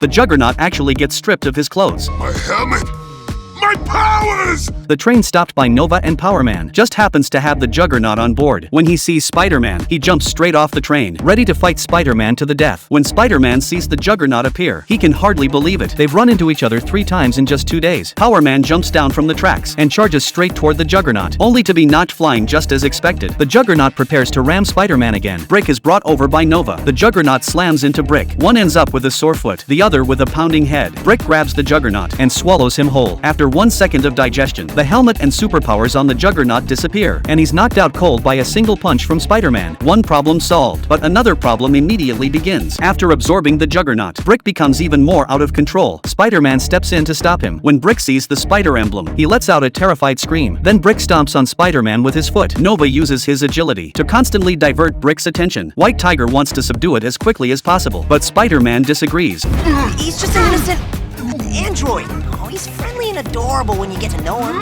The Juggernaut actually gets stripped of his clothes. My helmet! My powers! The train stopped by Nova and Power Man just happens to have the Juggernaut on board. When he sees Spider-Man, he jumps straight off the train, ready to fight Spider-Man to the death. When Spider-Man sees the Juggernaut appear, he can hardly believe it. They've run into each other 3 times in just 2 days. Power Man jumps down from the tracks and charges straight toward the Juggernaut, only to be knocked flying just as expected. The Juggernaut prepares to ram Spider-Man again. Brick is brought over by Nova. The Juggernaut slams into Brick. One ends up with a sore foot, the other with a pounding head. Brick grabs the Juggernaut and swallows him whole. After 1 second of digestion, the helmet and superpowers on the Juggernaut disappear, and he's knocked out cold by a single punch from Spider-Man. One problem solved, but another problem immediately begins. After absorbing the Juggernaut, Brick becomes even more out of control. Spider-Man steps in to stop him. When Brick sees the spider emblem, he lets out a terrified scream. Then Brick stomps on Spider-Man with his foot. Nova uses his agility to constantly divert Brick's attention. White Tiger wants to subdue it as quickly as possible, but Spider-Man disagrees. He's just an innocent android. Oh, he's friendly and adorable when you get to know him.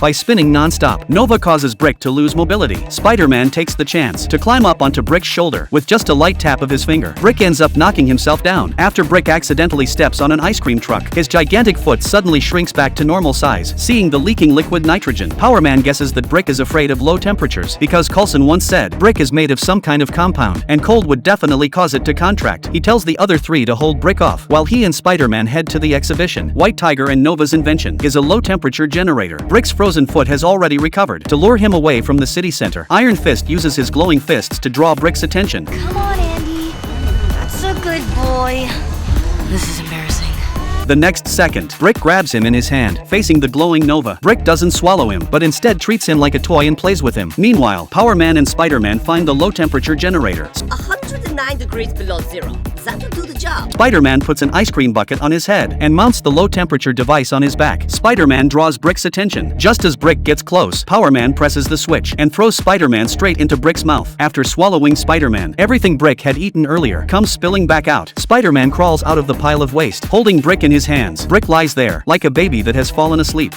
By spinning non-stop, Nova causes Brick to lose mobility. Spider-Man takes the chance to climb up onto Brick's shoulder with just a light tap of his finger. Brick ends up knocking himself down. After Brick accidentally steps on an ice cream truck, his gigantic foot suddenly shrinks back to normal size, seeing the leaking liquid nitrogen. Power Man guesses that Brick is afraid of low temperatures because Coulson once said Brick is made of some kind of compound, and cold would definitely cause it to contract. He tells the other 3 to hold Brick off, while he and Spider-Man head to the exhibition. White Tiger and Nova's invention is a low-temperature generator. Brick's frozen foot has already recovered. To lure him away from the city center, Iron Fist uses his glowing fists to draw Brick's attention. Come on, Andy. That's a good boy. This is embarrassing. The next second, Brick grabs him in his hand, facing the glowing Nova. Brick doesn't swallow him, but instead treats him like a toy and plays with him. Meanwhile, Power Man and Spider-Man find the low-temperature generator. 109 degrees below zero. That will do the job. Spider-Man puts an ice cream bucket on his head and mounts the low-temperature device on his back. Spider-Man draws Brick's attention. Just as Brick gets close, Power Man presses the switch and throws Spider-Man straight into Brick's mouth. After swallowing Spider-Man, everything Brick had eaten earlier comes spilling back out. Spider-Man crawls out of the pile of waste, holding Brick in his hands. Brick lies there, like a baby that has fallen asleep.